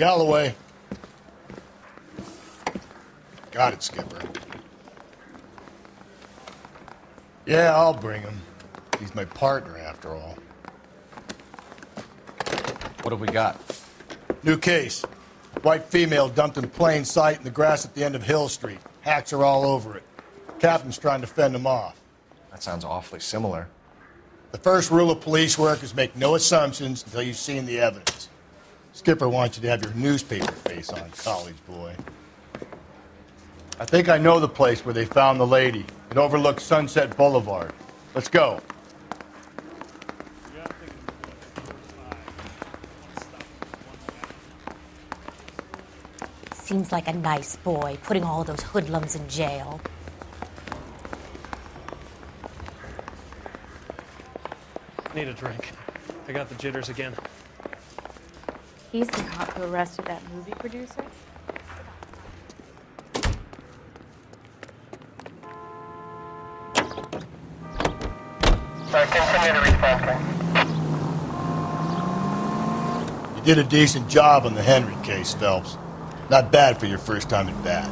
Galloway. Got it, Skipper. Yeah, I'll bring him. He's my partner, after all. What have we got? New case. White female dumped in plain sight in the grass at the end of Hill Street. Hacks are all over it. Captain's trying to fend them off. That sounds awfully similar. The first rule of police work is make no assumptions until you've seen the evidence. Skipper wants you to have your newspaper face on, college boy. I think I know the place where they found the lady. It overlooks Sunset Boulevard. Let's go. Seems like a nice boy, putting all those hoodlums in jail. Need a drink. I got the jitters again. He's the cop who arrested that movie producer? Continue to respond. You did a decent job on the Henry case, Phelps. Not bad for your first time at bat.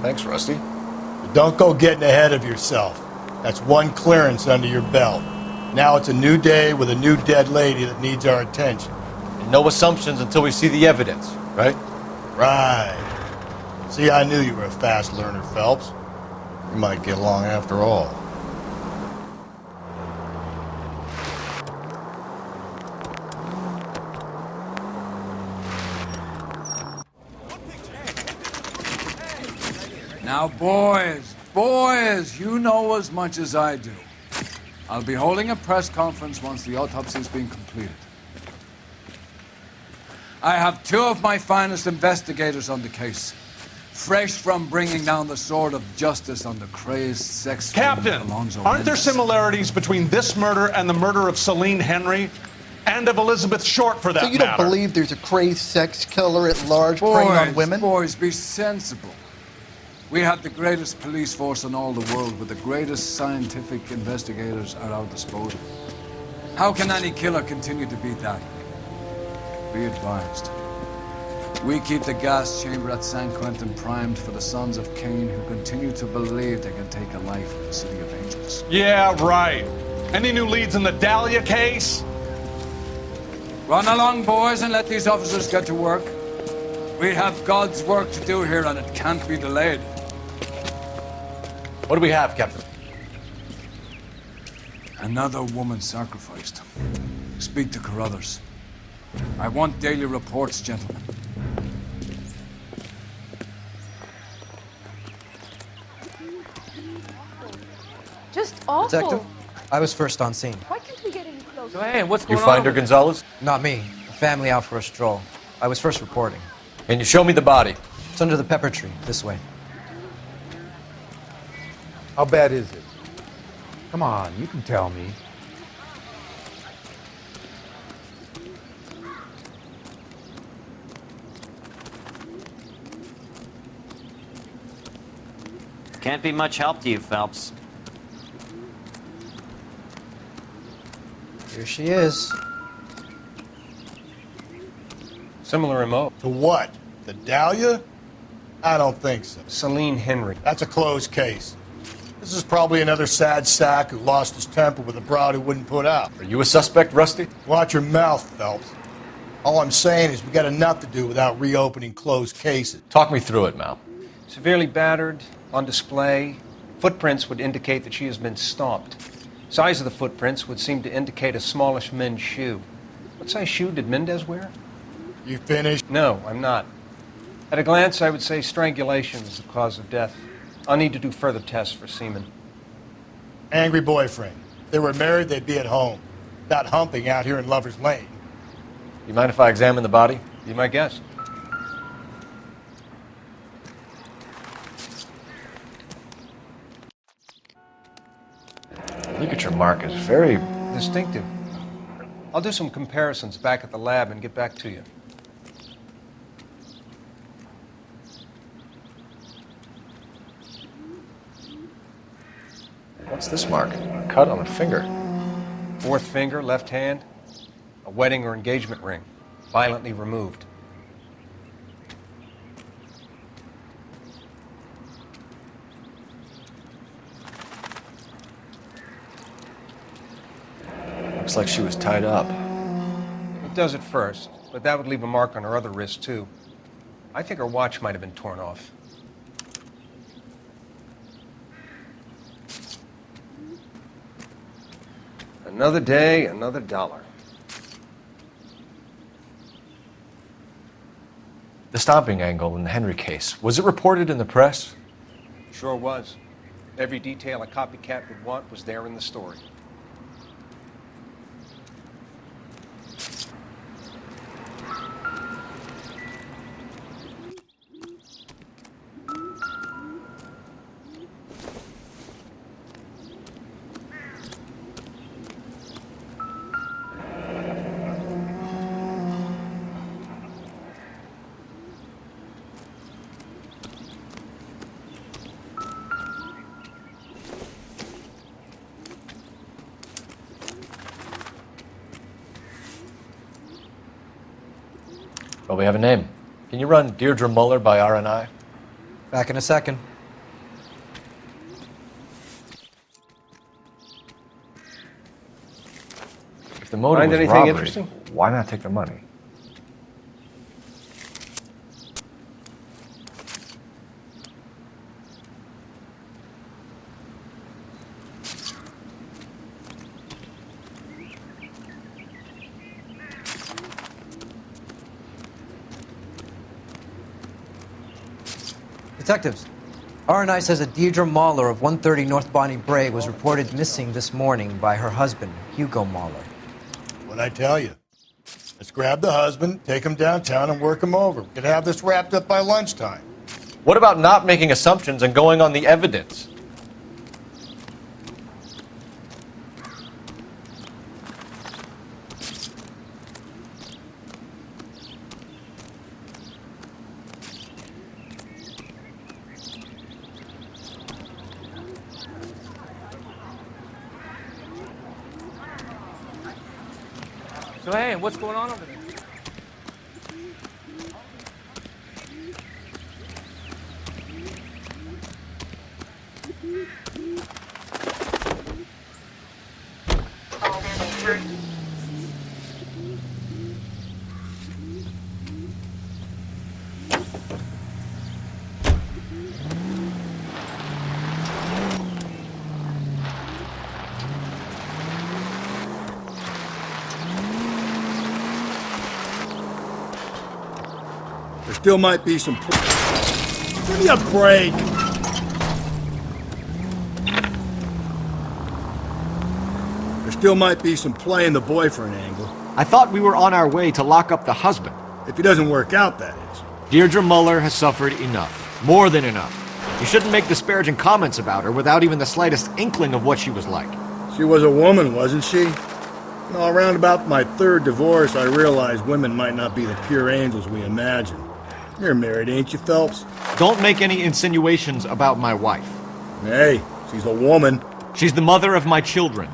Thanks, Rusty. But don't go getting ahead of yourself. That's one clearance under your belt. Now it's a new day with a new dead lady that needs our attention. And no assumptions until we see the evidence, right? Right. See, I knew you were a fast learner, Phelps. We might get along after all. Now, boys, you know as much as I do. I'll be holding a press conference once the autopsy's been completed. I have two of my finest investigators on the case, fresh from bringing down the sword of justice on the crazed sex Captain, Alonzo aren't there Mendes. similarities between this murder and the murder of Celine Henry? And of Elizabeth Short, for that So you matter? don't believe there's a crazed sex killer at large preying on women? Boys, be sensible. We have the greatest police force in all the world, with the greatest scientific investigators at our disposal. How can any killer continue to be that? Be advised. We keep the gas chamber at San Quentin primed for the sons of Cain who continue to believe they can take a life in the City of Angels. Yeah, right. Any new leads in the Dahlia case? Run along, boys, and let these officers get to work. We have God's work to do here, and it can't be delayed. What do we have, Captain? Another woman sacrificed. Speak to Carruthers. I want daily reports, gentlemen. Just awful. Detective, I was first on scene. Why can't we get any closer? So, hey, what's You going find on? her, Gonzalez? Not me. A family out for a stroll. I was first reporting. Can you show me the body? It's under the pepper tree, this way. How bad is it? Come on, you can tell me. Can't be much help to you, Phelps. Here she is. Similar remote. To what? The Dahlia? I don't think so. Celine Henry. That's a closed case. This is probably another sad sack who lost his temper with a broad who wouldn't put out. Are you a suspect, Rusty? Watch your mouth, Phelps. All I'm saying is we got enough to do without reopening closed cases. Talk me through it, Mal. Severely battered, on display. Footprints would indicate that she has been stomped. Size of the footprints would seem to indicate a smallish men's shoe. What size shoe did Mendez wear? You finished? No, I'm not. At a glance, I would say strangulation is the cause of death. I'll need to do further tests for semen. Angry boyfriend. If they were married, they'd be at home. Not humping out here in Lover's Lane. You mind if I examine the body? Be my guest. Look at your mark. It's very distinctive. I'll do some comparisons back at the lab and get back to you. What's this mark? A cut on a finger. Fourth finger, left hand. A wedding or engagement ring. Violently removed. Looks like she was tied up. It does at first, but that would leave a mark on her other wrist, too. I think her watch might have been torn off. Another day, another dollar. The stomping angle in the Henry case, was it reported in the press? Sure was. Every detail a copycat would want was there in the story. Well, we have a name. Can you run Deirdre Muller by RNI? Back in a second. If the motive Find was anything robbery, interesting? why not take the money? Detectives, RNI says that Deirdre Mahler of 130 North Bonnie Bray was reported missing this morning by her husband, Hugo Mahler. What'd I tell you? Let's grab the husband, take him downtown, and work him over. We could have this wrapped up by lunchtime. What about not making assumptions and going on the evidence? So, hey, what's going on over there? There still might be some... Give me a break! There still might be some playing the boyfriend angle. I thought we were on our way to lock up the husband. If he doesn't work out, that is. Deirdre Muller has suffered enough. More than enough. You shouldn't make disparaging comments about her without even the slightest inkling of what she was like. She was a woman, wasn't she? You know, around about my third divorce, I realized women might not be the pure angels we imagine. You're married, ain't you, Phelps? Don't make any insinuations about my wife. Hey, she's a woman. She's the mother of my children.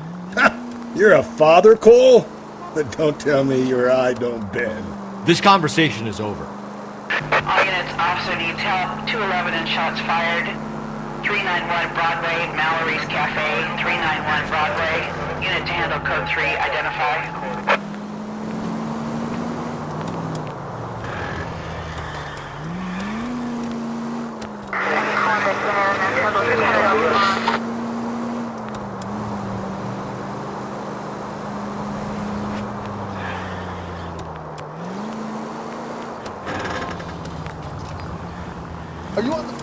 You're a father, Cole? But don't tell me your eye don't bend. This conversation is over. All units, officer needs help. 211 and shots fired. 391 Broadway, Mallory's Cafe. 391 Broadway. Unit to handle code 3, identify. Are you on the...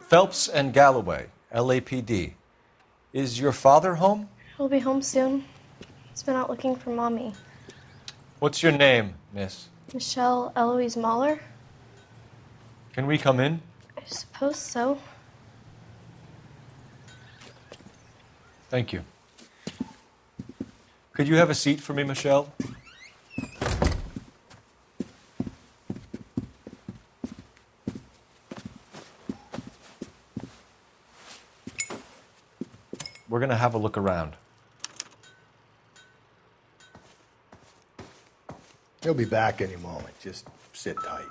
Phelps and Galloway, LAPD. Is your father home? He'll be home soon. He's been out looking for Mommy. What's your name, miss? Michelle Eloise Mahler? Can we come in? I suppose so. Thank you. Could you have a seat for me, Michelle? We're going to have a look around. He'll be back any moment. Just sit tight.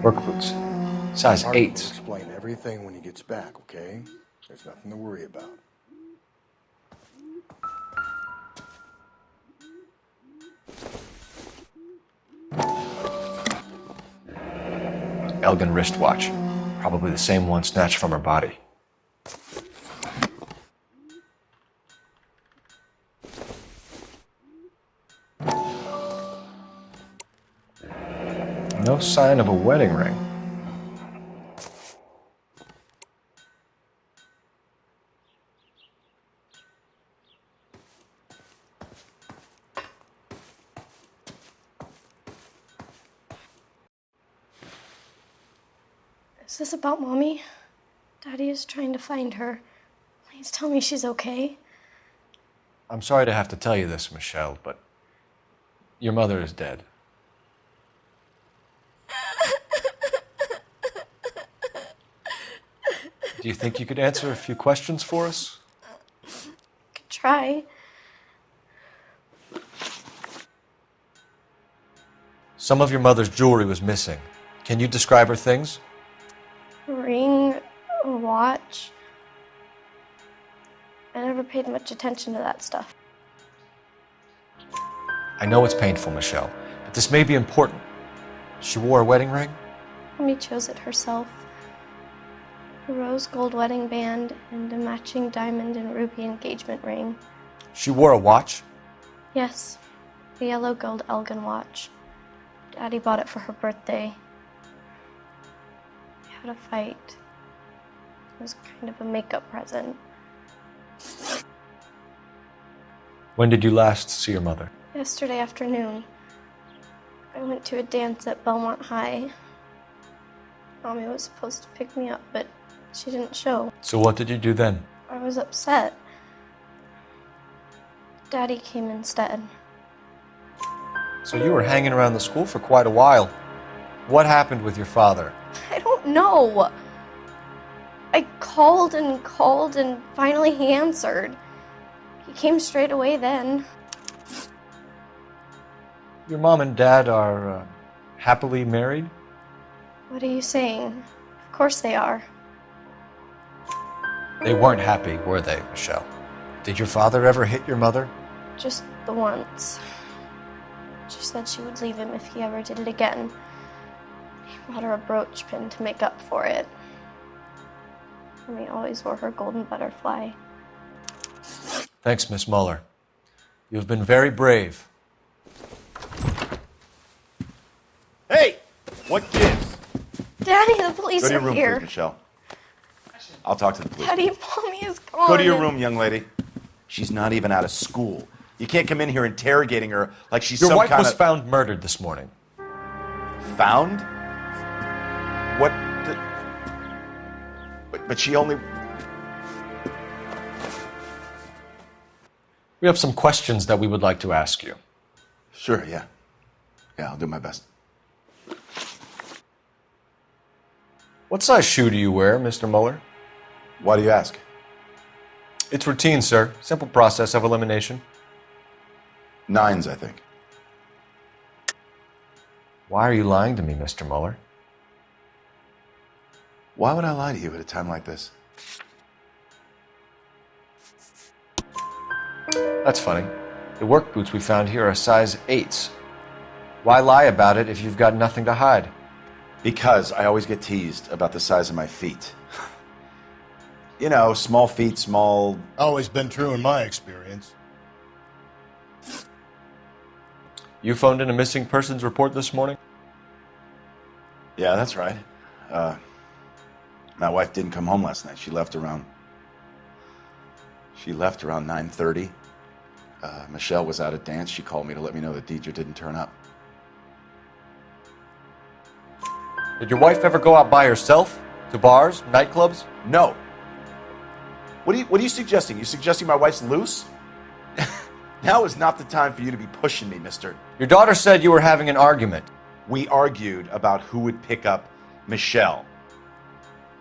Work boots. Size Mark will 8. explain everything when he gets back, okay? There's nothing to worry about. Elgin wristwatch. Probably the same one snatched from her body. No sign of a wedding ring. Is this about Mommy? Daddy is trying to find her. Please tell me she's okay. I'm sorry to have to tell you this, Michelle, but your mother is dead. Do you think you could answer a few questions for us? Could try. Some of your mother's jewelry was missing. Can you describe her things? A ring, a watch. I never paid much attention to that stuff. I know it's painful, Michelle, but this may be important. She wore a wedding ring? Mommy chose it herself. A rose gold wedding band and a matching diamond and ruby engagement ring. She wore a watch? Yes, a yellow gold Elgin watch. Daddy bought it for her birthday. We had a fight. It was kind of a makeup present. When did you last see your mother? Yesterday afternoon, I went to a dance at Belmont High. Mommy was supposed to pick me up, but she didn't show. So what did you do then? I was upset. Daddy came instead. So you were hanging around the school for quite a while. What happened with your father? I don't know. I called and finally he answered. He came straight away then. Your mom and dad are happily married? What are you saying? Of course they are. They weren't happy, were they, Michelle? Did your father ever hit your mother? Just the once. She said she would leave him if he ever did it again. He bought her a brooch pin to make up for it. Mommy always wore her golden butterfly. Thanks, Miss Muller. You've been very brave. Hey! What gives? Daddy, the police Go to your are room, here. please, Michelle. I'll talk to the police. Daddy, Mommy is gone. Go to your room, young lady. She's not even out of school. You can't come in here interrogating her like she's Your some wife kind was of... found murdered this morning. Found? What? But she only... We have some questions that we would like to ask you. Sure, yeah. Yeah, I'll do my best. What size shoe do you wear, Mr. Muller? Why do you ask? It's routine, sir. Simple process of elimination. 9s, I think. Why are you lying to me, Mr. Muller? Why would I lie to you at a time like this? That's funny. The work boots we found here are size 8s. Why lie about it if you've got nothing to hide? Because I always get teased about the size of my feet. You know, small feet, small... Always been true in my experience. You phoned in a missing persons report this morning? Yeah, that's right. My wife didn't come home last night. She left around 9:30. Michelle was out at dance. She called me to let me know that Deidre didn't turn up. Did your wife ever go out by herself? To bars, nightclubs? No. What are you suggesting? You suggesting my wife's loose? Now is not the time for you to be pushing me, mister. Your daughter said you were having an argument. We argued about who would pick up Michelle.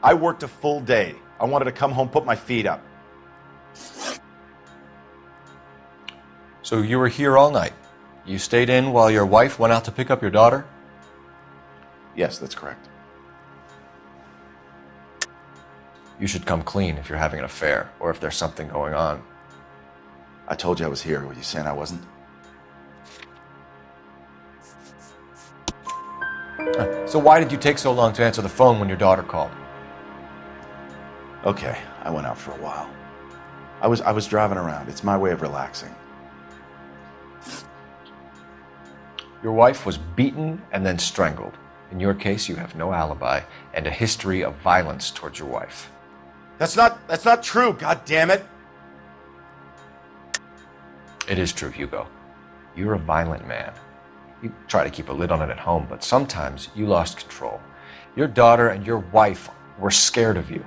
I worked a full day. I wanted to come home, put my feet up. So you were here all night. You stayed in while your wife went out to pick up your daughter? Yes, that's correct. You should come clean if you're having an affair, or if there's something going on. I told you I was here. Were you saying I wasn't? So why did you take so long to answer the phone when your daughter called? Okay, I went out for a while. I was driving around. It's my way of relaxing. Your wife was beaten and then strangled. In your case, you have no alibi and a history of violence towards your wife. That's not true, God damn it. It is true, Hugo. You're a violent man. You try to keep a lid on it at home, but sometimes you lost control. Your daughter and your wife were scared of you.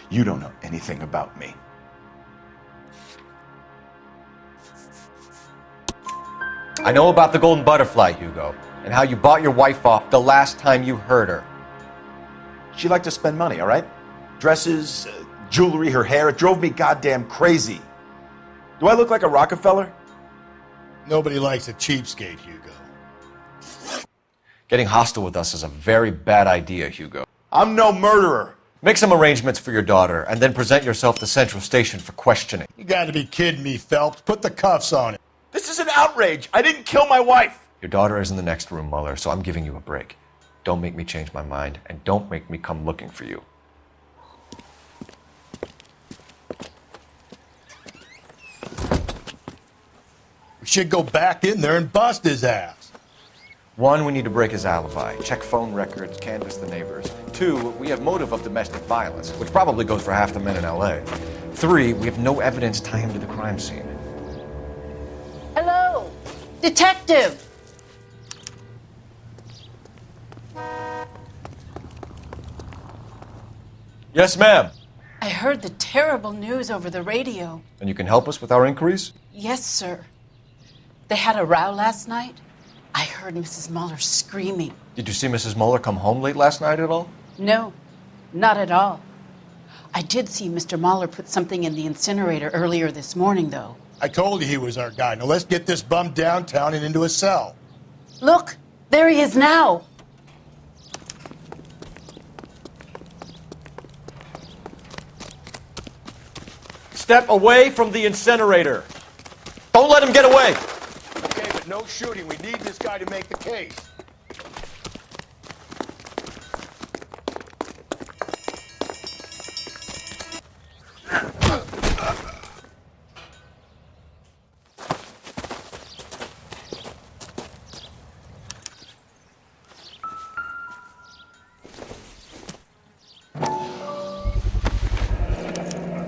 You don't know anything about me. I know about the golden butterfly, Hugo, and how you bought your wife off the last time you heard her. She liked to spend money, all right? Dresses, jewelry, her hair. It drove me goddamn crazy. Do I look like a Rockefeller? Nobody likes a cheapskate, Hugo. Getting hostile with us is a very bad idea, Hugo. I'm no murderer. Make some arrangements for your daughter, and then present yourself to Central Station for questioning. You gotta be kidding me, Phelps. Put the cuffs on it. This is an outrage. I didn't kill my wife. Your daughter is in the next room, Mueller, so I'm giving you a break. Don't make me change my mind, and don't make me come looking for you. We should go back in there and bust his ass. 1, we need to break his alibi, check phone records, canvass the neighbors. 2, we have motive of domestic violence, which probably goes for half the men in LA. 3, we have no evidence tying him to the crime scene. Hello, detective. Yes, ma'am. I heard the terrible news over the radio. And you can help us with our inquiries? Yes, sir. They had a row last night. I heard Mrs. Mueller screaming. Did you see Mrs. Mueller come home late last night at all? No, not at all. I did see Mr. Mueller put something in the incinerator earlier this morning, though. I told you he was our guy. Now let's get this bum downtown and into a cell. Look, there he is now. Step away from the incinerator. Don't let him get away. Okay, but no shooting. We need this guy to make the case.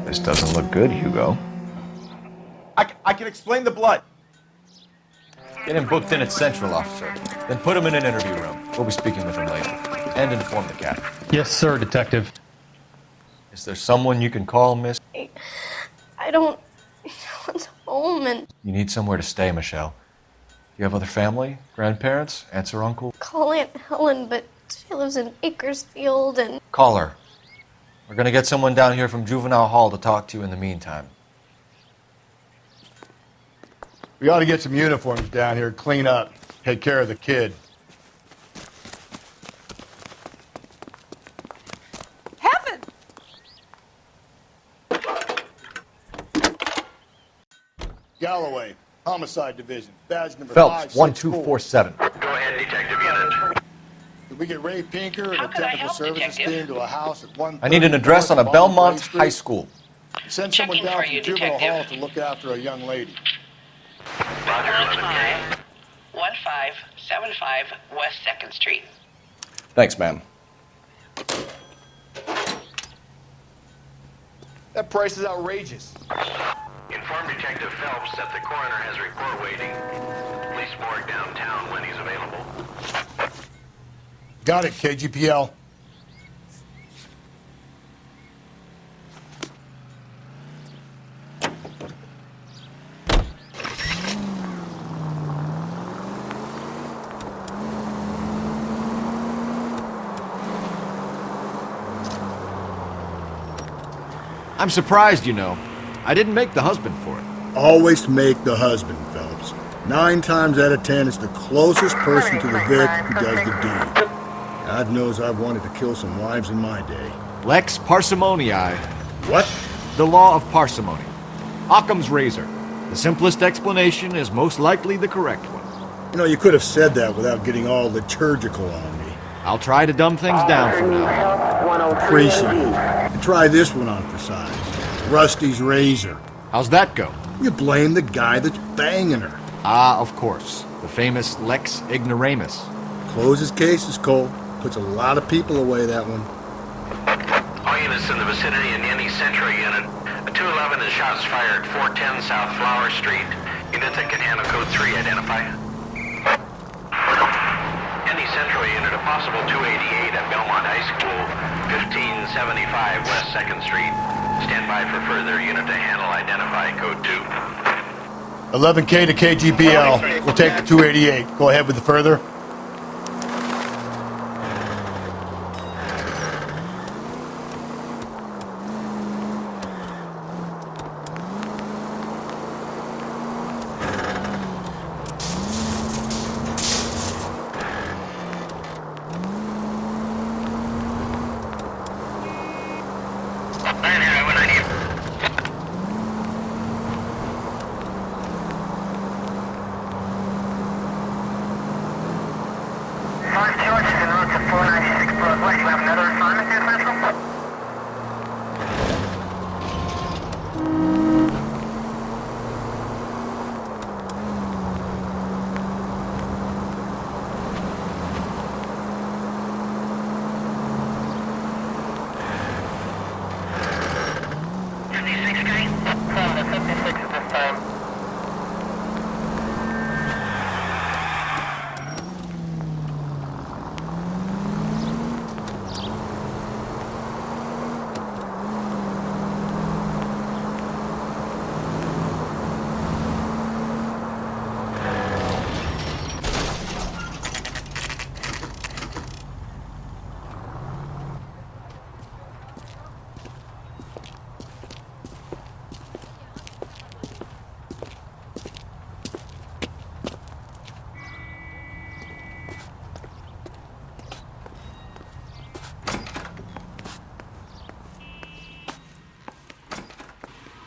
This doesn't look good, Hugo. I can explain the blood. Get him booked in at Central, officer. Then put him in an interview room. We'll be speaking with him later. And inform the cat. Yes, sir, detective. Is there someone you can call, miss? I don't want home and You need somewhere to stay, Michelle. You have other family? Grandparents? Aunts or uncle? call Aunt Helen, but she lives in Bakersfield and Call her. We're gonna get someone down here from Juvenile Hall to talk to you in the meantime. We ought to get some uniforms down here, clean up, take care of the kid. Heaven! Galloway, Homicide Division, badge number Phelps, 564. 1247. Go ahead, detective unit. Did we get Ray Pinker and the technical services team to a house at 1? I need an address on a Belmont High School. Send someone down from juvenile hall to look after a young lady. Roger, 11K. 1575 West 2nd Street. Thanks, ma'am. That price is outrageous. Inform Detective Phelps that the coroner has a report waiting. Police morgue downtown when he's available. Got it, KGPL. I'm surprised, you know. I didn't make the husband for it. Always make the husband, Phelps. 9 times out of 10, it's the closest person to the Vic who does the deed. God knows I've wanted to kill some wives in my day. Lex parsimoniae. What? The law of parsimony. Occam's razor. The simplest explanation is most likely the correct one. You know, you could have said that without getting all liturgical on me. I'll try to dumb things down from now. Appreciate it. And try this one on for size. Rusty's razor. How's that go? You blame the guy that's banging her. Ah, of course. The famous Lex Ignoramus. Closes cases, Cole. Puts a lot of people away, that one. All units in the vicinity in any Central unit. A 211 and shots fired 410 South Flower Street. Unit that can handle code 3, identify. Any Central unit, a possible 288 at Belmont High School, 1575 West 2nd Street. Stand by for further unit to handle, identify code 2. 11K to KGPL. We'll take the 288. Go ahead with the further.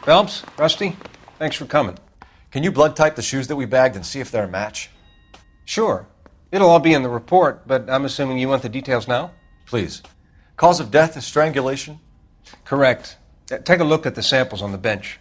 Phelps, Rusty, thanks for coming. Can you blood type the shoes that we bagged and see if they're a match? Sure. It'll all be in the report, but I'm assuming you want the details now? Please. Cause of death is strangulation? Correct. Take a look at the samples on the bench.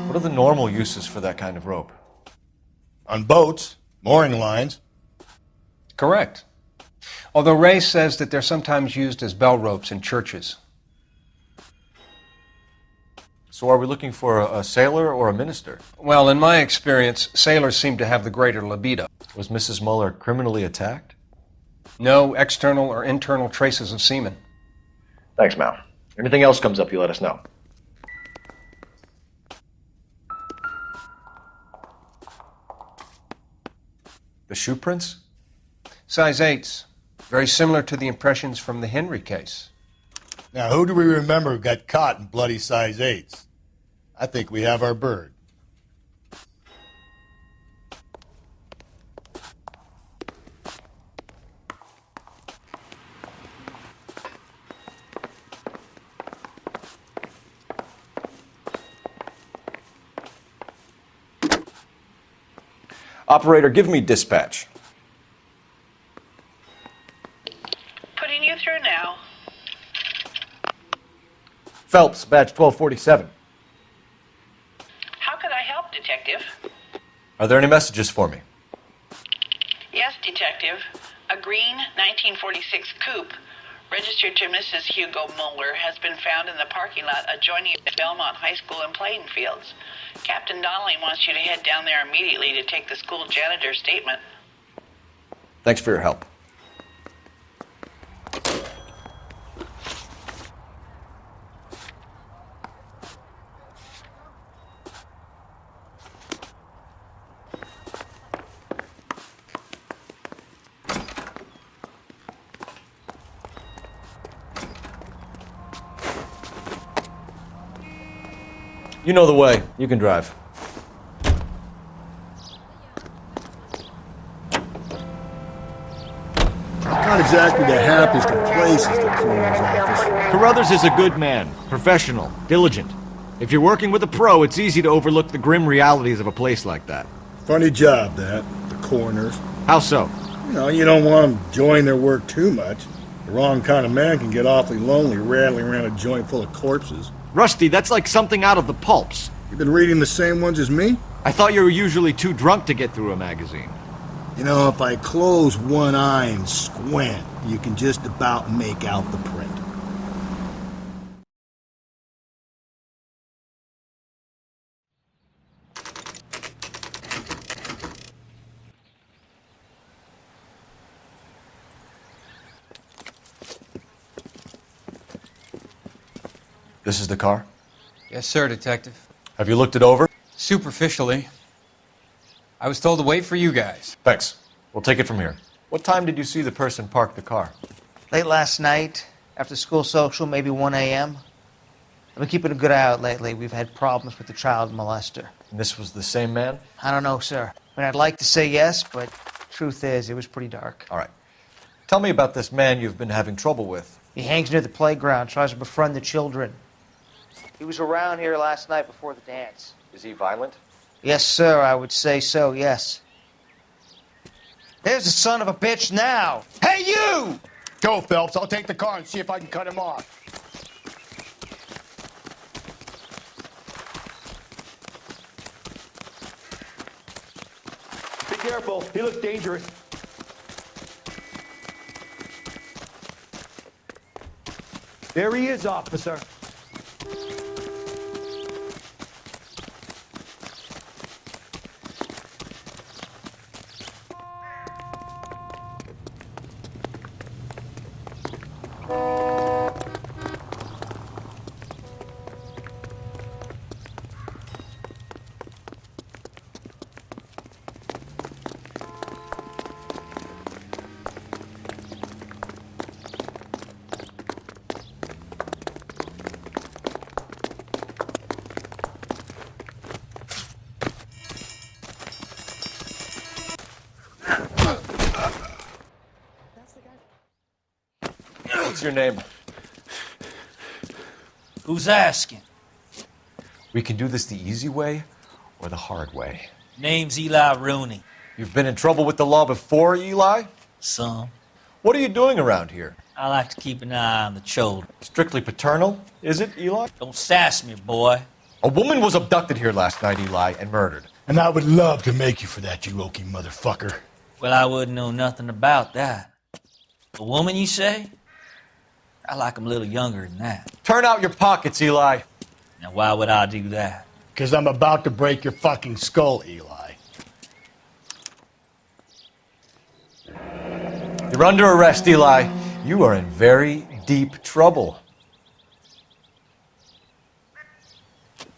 What are the normal uses for that kind of rope? On boats, mooring lines. Correct. Although Ray says that they're sometimes used as bell ropes in churches. So are we looking for a sailor or a minister? Well, in my experience, sailors seem to have the greater libido. Was Mrs. Muller criminally attacked? No external or internal traces of semen. Thanks, Mal. Anything else comes up, you let us know. The shoe prints? Size 8s. Very similar to the impressions from the Henry case. Now, who do we remember who got caught in bloody size 8s? I think we have our bird. Operator, give me dispatch. Putting you through now. Phelps, badge 1247. How could I help, Detective? Are there any messages for me? Yes, Detective. A green 1946 coupe, registered to Mrs. Hugo Mueller, has been found in the parking lot adjoining the Belmont High School and playing fields. Captain Donnelly wants you to head down there immediately to take the school janitor's statement. Thanks for your help. You know the way. You can drive. Not exactly the happiest of places, the coroner's office. Carruthers is a good man, professional, diligent. If you're working with a pro, it's easy to overlook the grim realities of a place like that. Funny job, that, the coroner's. How so? You know, you don't want them enjoying their work too much. The wrong kind of man can get awfully lonely rattling around a joint full of corpses. Rusty, that's like something out of the pulps. You been reading the same ones as me? I thought you were usually too drunk to get through a magazine. You know, if I close one eye and squint, you can just about make out the print. This is the car? Yes, sir, Detective. Have you looked it over? Superficially. I was told to wait for you guys. Thanks. We'll take it from here. What time did you see the person park the car? Late last night, after school social, maybe 1 a.m. I've been keeping a good eye out lately. We've had problems with the child molester. And this was the same man? I don't know, sir. I mean, I'd like to say yes, but truth is, it was pretty dark. All right. Tell me about this man you've been having trouble with. He hangs near the playground, tries to befriend the children. He was around here last night before the dance. Is he violent? Yes, sir, I would say so, yes. There's the son of a bitch now. Hey, you! Go, Phelps. I'll take the car and see if I can cut him off. Be careful. He looks dangerous. There he is, officer. What's your name? Who's asking? We can do this the easy way or the hard way. Name's Eli Rooney. You've been in trouble with the law before, Eli? Some. What are you doing around here? I like to keep an eye on the children. Strictly paternal, is it, Eli? Don't sass me, boy. A woman was abducted here last night, Eli, and murdered. And I would love to make you for that, you oaky motherfucker. Well, I wouldn't know nothing about that. A woman, you say? I like 'em a little younger than that. Turn out your pockets, Eli. Now, why would I do that? Because I'm about to break your fucking skull, Eli. You're under arrest, Eli. You are in very deep trouble.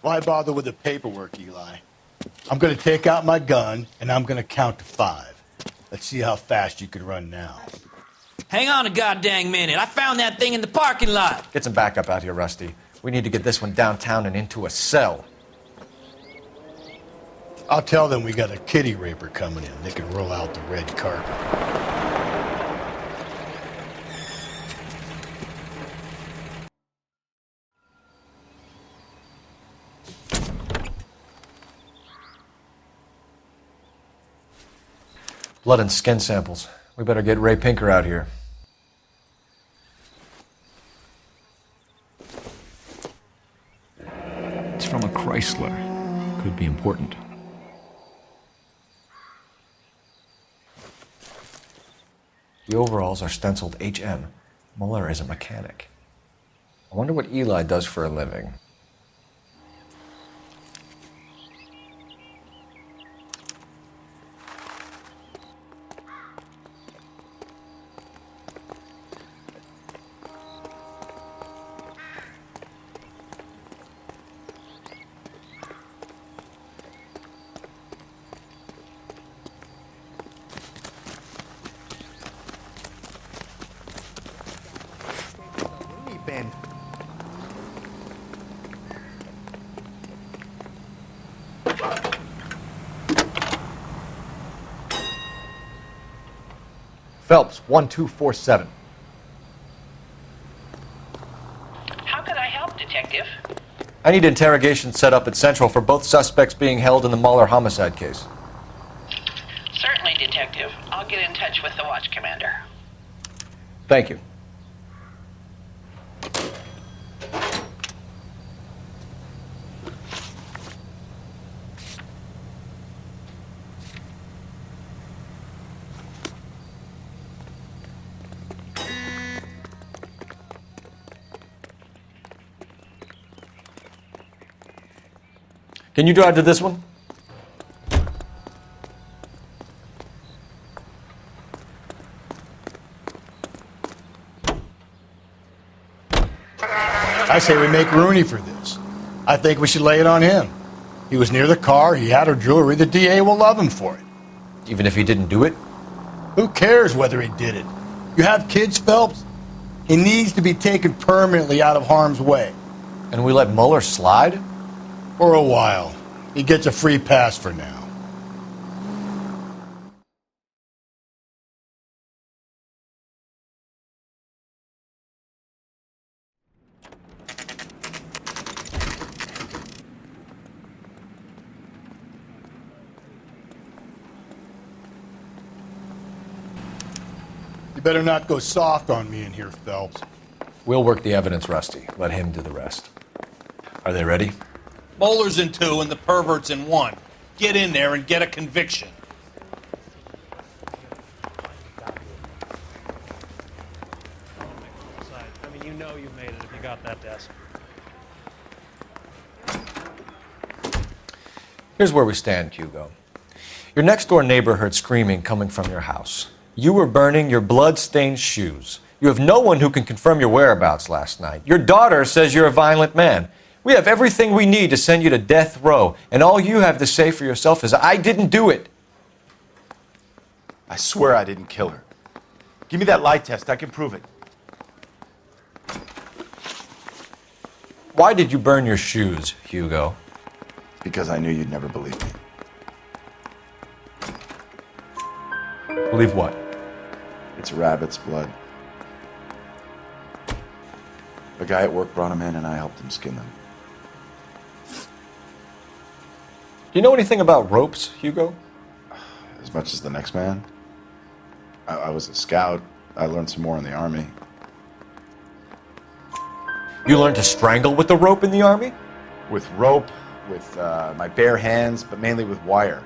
Why bother with the paperwork, Eli? I'm going to take out my gun, and I'm going to count to 5. Let's see how fast you can run now. Hang on a goddamn minute. I found that thing in the parking lot. Get some backup out here, Rusty. We need to get this one downtown and into a cell. I'll tell them we got a kitty raper coming in. They can roll out the red carpet. Blood and skin samples. We better get Ray Pinker out here. It's from a Chrysler. Could be important. The overalls are stenciled HM. Muller is a mechanic. I wonder what Eli does for a living. Phelps, 1247. How can I help, Detective? I need interrogation set up at Central for both suspects being held in the Muller homicide case. Certainly, Detective. I'll get in touch with the watch commander. Thank you. Can you drive to this one? I say we make Rooney for this. I think we should lay it on him. He was near the car, he had her jewelry, the DA will love him for it. Even if he didn't do it? Who cares whether he did it? You have kids, Phelps? He needs to be taken permanently out of harm's way. And we let Muller slide? For a while. He gets a free pass for now. You better not go soft on me in here, Phelps. We'll work the evidence, Rusty. Let him do the rest. Are they ready? Bowler's in 2 and the pervert's in 1. Get in there and get a conviction. I mean, you know you made it if you got that desk. Here's where we stand, Hugo. Your next-door neighbor heard screaming coming from your house. You were burning your blood-stained shoes. You have no one who can confirm your whereabouts last night. Your daughter says you're a violent man. We have everything we need to send you to death row, and all you have to say for yourself is, I didn't do it. I swear I didn't kill her. Give me that lie test. I can prove it. Why did you burn your shoes, Hugo? Because I knew you'd never believe me. Believe what? It's a rabbit's blood. A guy at work brought him in and I helped him skin them. Do you know anything about ropes, Hugo? As much as the next man. I was a scout. I learned some more in the Army. You learned to strangle with the rope in the Army? With rope, with my bare hands, but mainly with wire.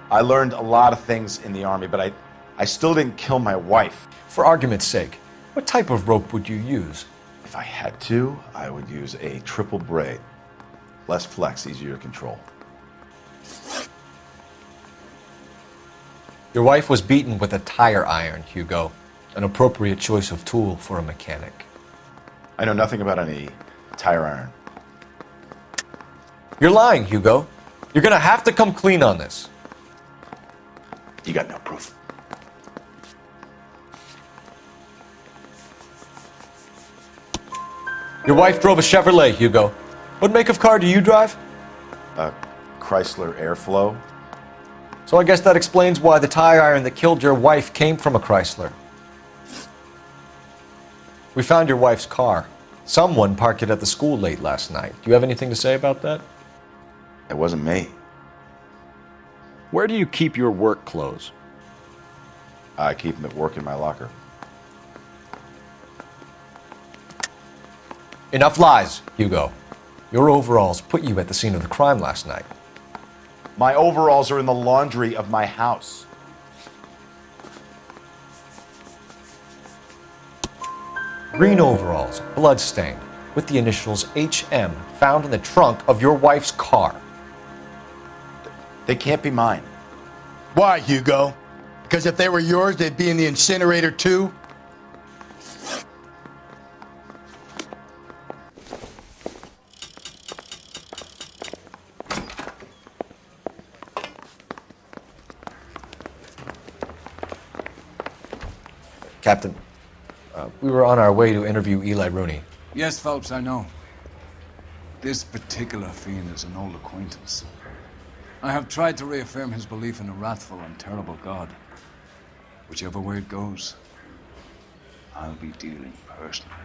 I learned a lot of things in the Army, but I still didn't kill my wife. For argument's sake, what type of rope would you use? If I had to, I would use a triple braid. Less flex, easier to control. Your wife was beaten with a tire iron, Hugo. An appropriate choice of tool for a mechanic. I know nothing about any tire iron. You're lying, Hugo. You're gonna have to come clean on this. You got no proof. Your wife drove a Chevrolet, Hugo. What make of car do you drive? A Chrysler Airflow. So I guess that explains why the tire iron that killed your wife came from a Chrysler. We found your wife's car. Someone parked it at the school late last night. Do you have anything to say about that? It wasn't me. Where do you keep your work clothes? I keep them at work in my locker. Enough lies, Hugo. Your overalls put you at the scene of the crime last night. My overalls are in the laundry of my house. Green overalls, bloodstained, with the initials HM found in the trunk of your wife's car. They can't be mine. Why, Hugo? Because if they were yours, they'd be in the incinerator too? Captain, we were on our way to interview Eli Rooney. Yes, Phelps, I know. This particular fiend is an old acquaintance. I have tried to reaffirm his belief in a wrathful and terrible God. Whichever way it goes, I'll be dealing personally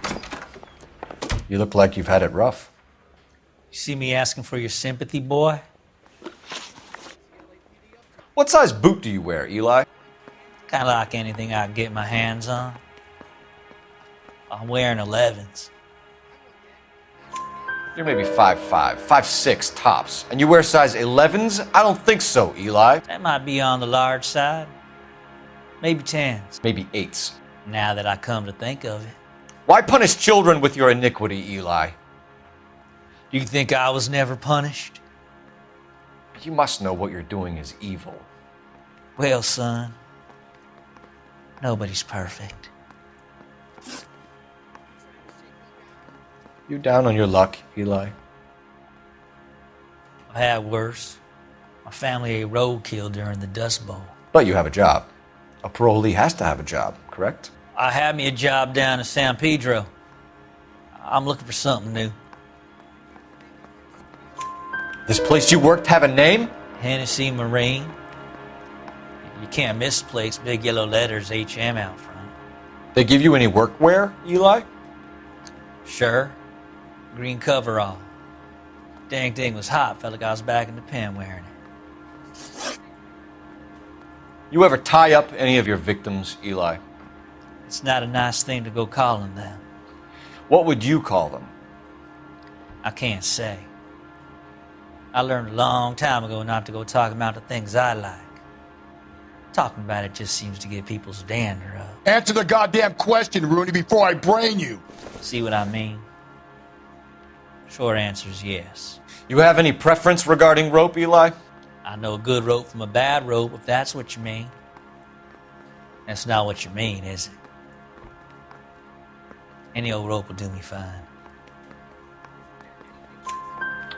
with him. You look like you've had it rough. You see me asking for your sympathy, boy? What size boot do you wear, Eli? Kind of like anything I can get my hands on. I'm wearing 11s. You're maybe 5'5", 5'6" tops, and you wear size 11s? I don't think so, Eli. That might be on the large side. Maybe 10s. Maybe 8s. Now that I come to think of it. Why punish children with your iniquity, Eli? Do you think I was never punished? You must know what you're doing is evil. Well, son, nobody's perfect. You down on your luck, Eli? I had worse. My family ate roadkill during the Dust Bowl. But you have a job. A parolee has to have a job, correct? I had me a job down in San Pedro. I'm looking for something new. This place you worked have a name? Hennessy Marine. You can't miss the place. Big yellow letters, HM out front. They give you any workwear, Eli? Sure. Green coverall. Dang thing was hot. Felt like I was back in the pen wearing it. You ever tie up any of your victims, Eli? It's not a nice thing to go calling them. What would you call them? I can't say. I learned a long time ago not to go talking about the things I like. Talking about it just seems to get people's dander up. Answer the goddamn question, Rooney, before I brain you. See what I mean? Short answer is yes. You have any preference regarding rope, Eli? I know a good rope from a bad rope, if that's what you mean. That's not what you mean, is it? Any old rope will do me fine.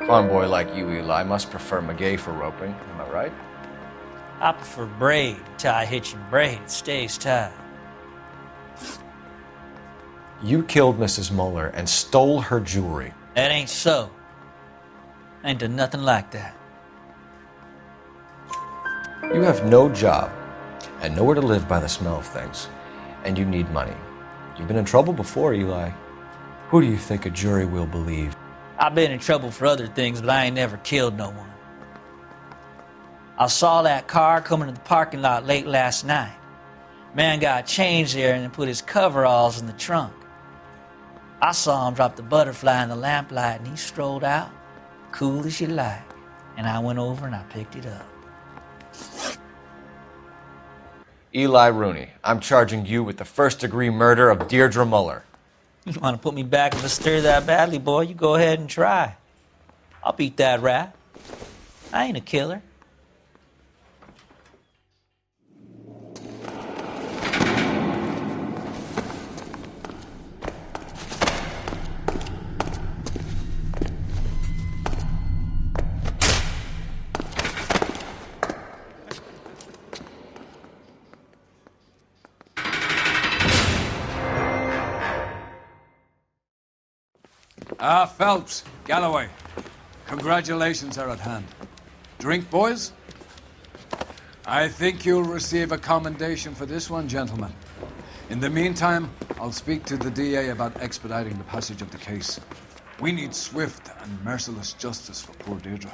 Farm boy like you, Eli, must prefer Magay for roping. Am I right? I prefer braid. Until I hit your braid, it stays tied. You killed Mrs. Muller and stole her jewelry. That ain't so. I ain't done nothing like that. You have no job and nowhere to live by the smell of things, and you need money. You've been in trouble before, Eli. Who do you think a jury will believe? I've been in trouble for other things, but I ain't never killed no one. I saw that car coming to the parking lot late last night. Man got changed there and then put his coveralls in the trunk. I saw him drop the butterfly in the lamplight and he strolled out, cool as you like. And I went over and I picked it up. Eli Rooney, I'm charging you with the first-degree murder of Deirdre Muller. You want to put me back in the stir that badly, boy? You go ahead and try. I'll beat that rap. I ain't a killer. Phelps, Galloway. Congratulations are at hand. Drink, boys? I think you'll receive a commendation for this one, gentlemen. In the meantime, I'll speak to the DA about expediting the passage of the case. We need swift and merciless justice for poor Deirdre.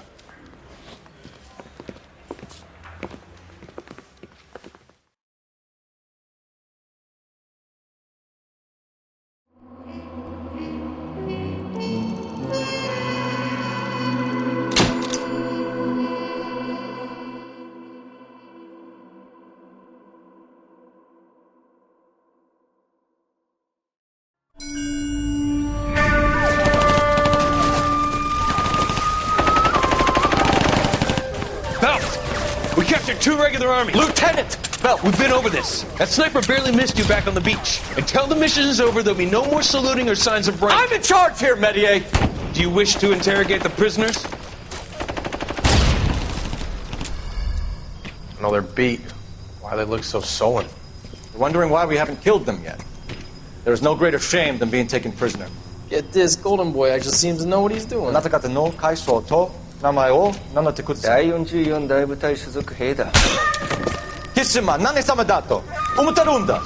We captured 2 regular armies. Lieutenant! Well, we've been over this. That sniper barely missed you back on the beach. Until the mission is over, there'll be no more saluting or signs of rank. I'm in charge here, Medier! Do you wish to interrogate the prisoners? No, they're beat. Why they look so sullen? You're wondering why we haven't killed them yet. There is no greater shame than being taken prisoner. Get this, Golden Boy actually seems to know what he's doing.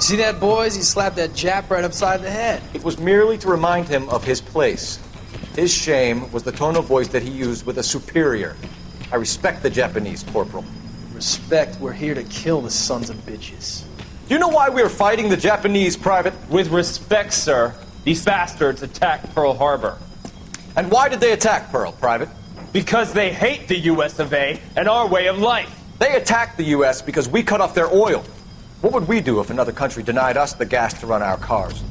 See that, boys? He slapped that Jap right upside the head. It was merely to remind him of his place. His shame was the tone of voice that he used with a superior. I respect the Japanese, Corporal. Respect, we're here to kill the sons of bitches. Do you know why we are fighting the Japanese, Private? With respect, sir, these bastards attacked Pearl Harbor. And why did they attack Pearl, Private? Because they hate the US of A and our way of life. They attacked the US because we cut off their oil. What would we do if another country denied us the gas to run our cars?